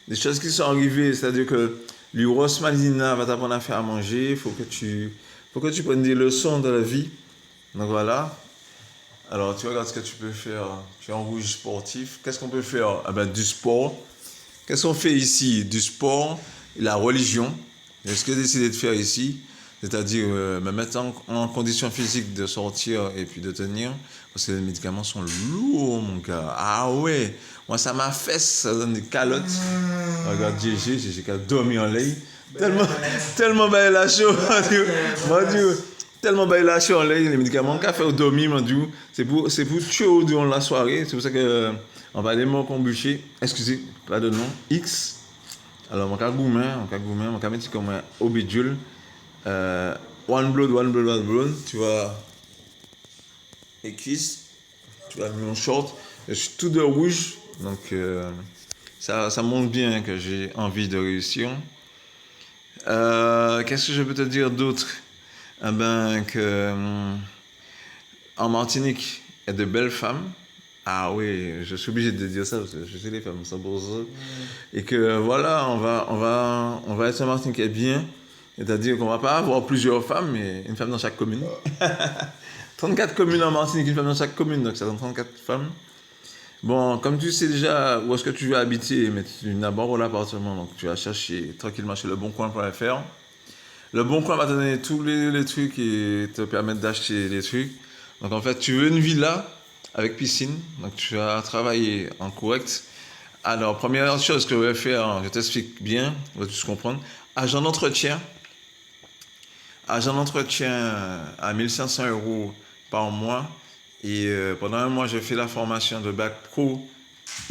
des choses qui sont arrivées, c'est-à-dire que l'Uros Malina va t'apprendre à faire à manger, faut que tu prennes des leçons de la vie. Donc voilà. Alors tu regardes ce que tu peux faire. Tu es en rouge sportif. Qu'est-ce qu'on peut faire? Ah ben, du sport. Qu'est-ce qu'on fait ici? Du sport et la religion. Et ce que j'ai décidé de faire ici, c'est-à-dire me mettre en condition physique de sortir et puis de tenir, parce que les médicaments sont lourds, mon gars. Ah ouais, moi ça m'a fait, ça donne des calottes. Regarde GG qui a dormi en l'air. Tellement, tellement bah, il a chaud, mon Dieu. Tellement bah, il a chaud en l'air, les médicaments qu'a fait au dormir, mon Dieu. C'est pour chaud durant la soirée, c'est pour ça que on va aller m'en bûcher. Excusez, pas de nom. X. Alors, mon cas gourmet, mon cas mettre comme un obidule. One blood, one blood, one blood. Tu vois, et cuisses. Tu vois, mon short. Je suis tout de rouge. Donc, ça montre bien que j'ai envie de réussir. Qu'est-ce que je peux te dire d'autre? Eh ben, que en Martinique, il y a de belles femmes. Ah oui, je suis obligé de dire ça parce que je sais les femmes sont pour ça. Et que voilà, on va être un Martinique qui est bien. C'est-à-dire qu'on va pas avoir plusieurs femmes, mais une femme dans chaque commune. 34 communes en Martinique, une femme dans chaque commune, donc ça donne 34 femmes. Bon, comme tu sais déjà où est-ce que tu veux habiter, mais tu n'as pas l'appartement, donc tu vas chercher tranquillement chez leboncoin.fr. Le Bon Coin va te donner tous les trucs et te permettre d'acheter les trucs. Donc en fait, tu veux une villa avec piscine, donc tu vas travailler en correct. Alors, première chose que je vais faire, je t'explique bien, tu vas tous comprendre. Agent d'entretien. Agent d'entretien à 1 500 € par mois. Et pendant un mois, j'ai fait la formation de bac pro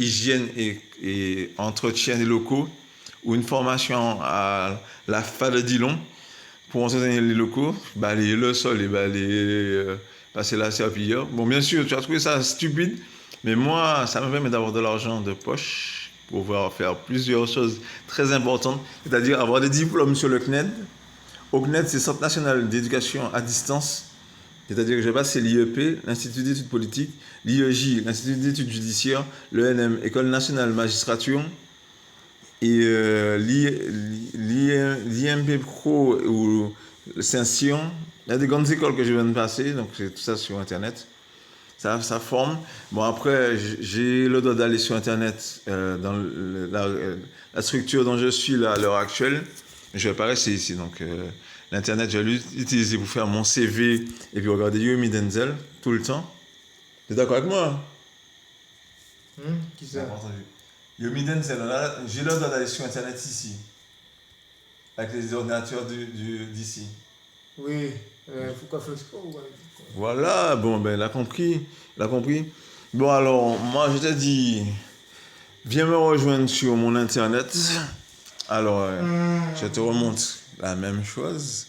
hygiène et entretien des locaux ou une formation à la FA de Dillon pour entretenir les locaux, balayer le sol et balayer, passer la serpillière. Bon, bien sûr, tu as trouvé ça stupide, mais moi, ça me permet d'avoir de l'argent de poche pour pouvoir faire plusieurs choses très importantes, c'est-à-dire avoir des diplômes sur le CNED. Au CNED, c'est Centre national d'éducation à distance, c'est-à-dire que j'ai passé l'IEP, l'Institut d'études politiques, l'IEJ, l'Institut d'études judiciaires, l'ENM, École nationale magistrature, et l'IMP Pro ou Saint-Sion. Il y a des grandes écoles que je viens de passer, donc c'est tout ça sur Internet. Ça forme. Bon, après, j'ai le droit d'aller sur Internet dans la structure dont je suis là à l'heure actuelle. Je vais pas rester ici, donc l'Internet, je vais l'utiliser pour faire mon CV et puis regarder Yomi Denzel tout le temps. Tu es d'accord avec moi? Qui ça? Yomi Denzel, j'ai le droit d'aller sur Internet ici, avec les ordinateurs d'ici. Oui, pourquoi faire ça ou Voilà, bon, ben, il a compris. Il a compris. Bon, alors, moi, je te dis, viens me rejoindre sur mon Internet. Alors, je te remonte la même chose,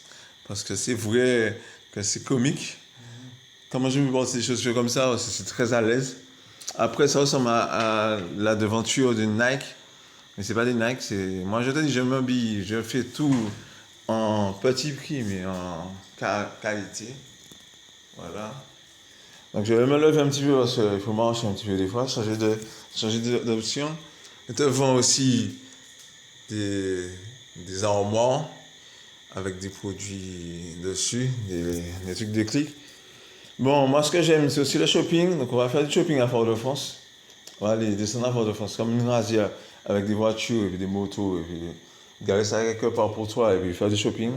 parce que c'est vrai que c'est comique. Comment je me pense des choses comme ça, c'est très à l'aise. Après, ça ressemble à la devanture d'une Nike. Mais c'est pas des Nike, c'est. Moi, je te dis, je m'habille, je fais tout en petit prix, mais en qualité. Voilà. Donc, je vais me lever un petit peu parce qu'il faut marcher un petit peu des fois, changer d'option. Je te vends aussi des armoires avec des produits dessus, des trucs de clics. Bon, moi, ce que j'aime, c'est aussi le shopping. Donc, on va faire du shopping à Fort-de-France. On va aller descendre à Fort-de-France comme une razzia avec des voitures et puis des motos et puis garer ça quelque part pour toi et puis faire du shopping.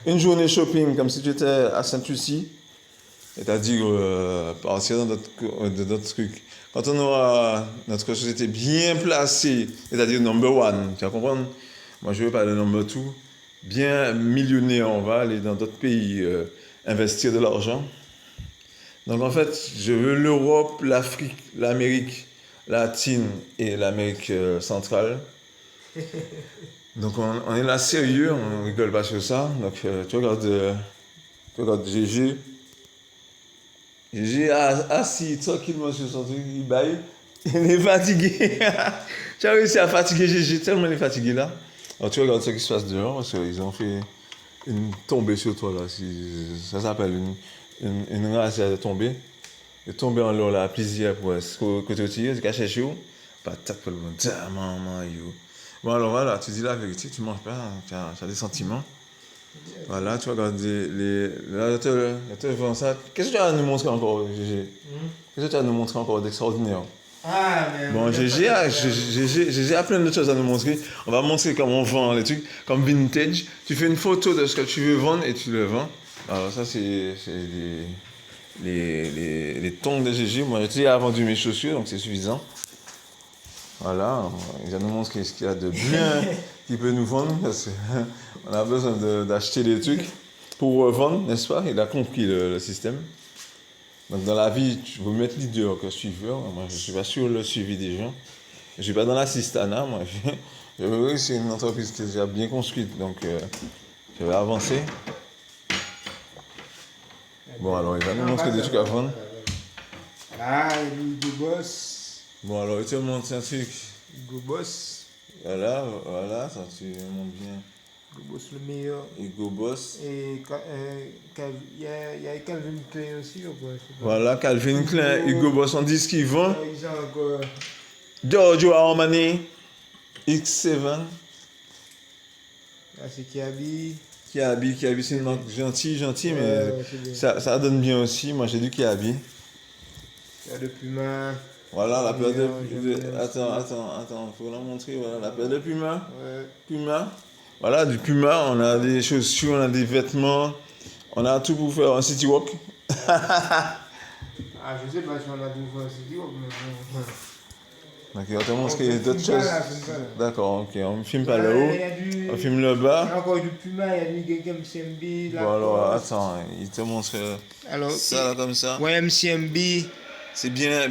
Une journée shopping comme si tu étais à Sainte-Lucie, c'est-à-dire partir de notre truc. Quand on aura notre société bien placée, c'est-à-dire number one, tu vas comprendre? Moi, je veux pas le number two. Bien millionnaire, on va aller dans d'autres pays investir de l'argent. Donc en fait, je veux l'Europe, l'Afrique, l'Amérique latine et l'Amérique centrale. Donc on est là sérieux, on rigole pas sur ça. Donc tu regardes GG. GG assis tranquillement sur son truc, il baille. Il est fatigué. Tu as réussi à fatiguer GG, tellement il est fatigué là. Alors tu regardes ce qui se passe dehors, parce qu'ils ont fait une tombée sur toi là. Ça s'appelle une race de tomber. De tomber en l'air là, plaisir pour ce que tu tires, c'est caché chaud. Pas tape le monde, maman, yo. Bon, alors voilà, tu dis la vérité, tu manges pas, tu as des sentiments. Voilà, tu regardes là, je te vends ça. Qu'est-ce que tu as à nous montrer encore, Gégé? Qu'est-ce que tu as à nous montrer encore d'extraordinaire? Ah, mais... Bon, Gégé a plein de choses à nous montrer. On va montrer comment on vend les trucs, comme vintage. Tu fais une photo de ce que tu veux vendre et tu le vends. Alors ça, c'est les tongs de Gégé. Moi, j'ai déjà vendu mes chaussures, donc c'est suffisant. Voilà, il va nous montrer ce qu'il y a de bien qu'il peut nous vendre, parce qu'on a besoin d'acheter des trucs pour vendre, n'est-ce pas? Il a compris le système. Donc dans la vie, tu veux mettre leader que suiveur. Moi, je ne suis pas sur le suivi des gens. Je ne suis pas dans l'assistanat. Moi, c'est une entreprise que j'ai bien construite, donc je vais avancer. Bon, alors il va nous montrer des trucs à vendre. Ah, Hugo Boss. Bon, alors il te montre un truc. Hugo Boss. Voilà, ça tu montres bien. Hugo Boss le meilleur. Hugo Boss. Et il y a Calvin Klein aussi, ou quoi? Voilà, Calvin Klein, Hugo Boss, on dit ce qu'ils vendent. Ils ont encore... Giorgio Armani, X7. Là, c'est Kiabi. Kiabi, c'est une marque gentille, mais ça donne bien aussi. Moi, j'ai du Kiabi. Il y a de Puma. Voilà, la paire de... Attends, faut la montrer. Voilà, la paire de Puma. Ouais. Puma. Voilà, du Puma. On a des chaussures, on a des vêtements. On a tout pour faire un city walk. Ah, je sais pas si on a tout pour faire un city walk, mais bon. Donc, on va te montrer d'autres choses. D'accord, ok. On ne filme pas le haut. On filme le bas. Il y a encore du Puma, il y a du MCMB. Bon, alors, attends, il te montre ça là comme ça. Ouais, MCMB. C'est bien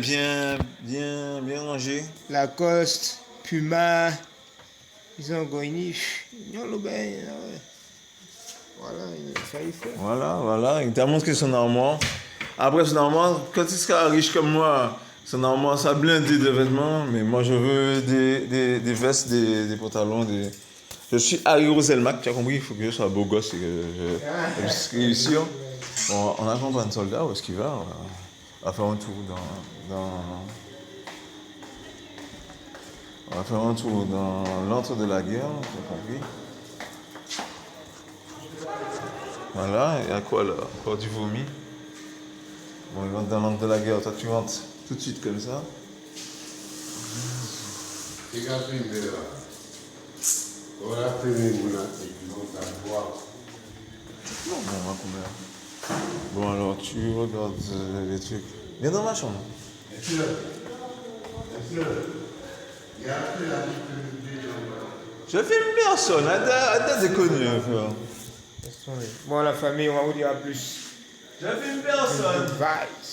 rangé. Lacoste, Puma. Ils ont encore une niche. Voilà, il faut. Voilà. Il t'a montré son armoire. Après, son armoire, quand il sera riche comme moi, son armoire, ça blindé de vêtements. Mais moi, je veux des vestes, des pantalons. Je suis Harry Roselmack, tu as compris, il faut que je sois beau gosse et que je puisse réussir. Bon, on accompagne un soldat, où est-ce qu'il va? On va faire un tour on va faire un tour dans l'antre de la guerre, tu as compris. Voilà, il y a quoi là? Encore du vomi. Bon, il rentre dans l'antre de la guerre, toi tu rentres tout de suite comme ça. Bon, alors tu regardes les trucs. Viens dans ma chambre. Je filme personne, arrête de déconner un peu. Bon, la famille, on va vous dire à plus. Je filme personne. Vibes.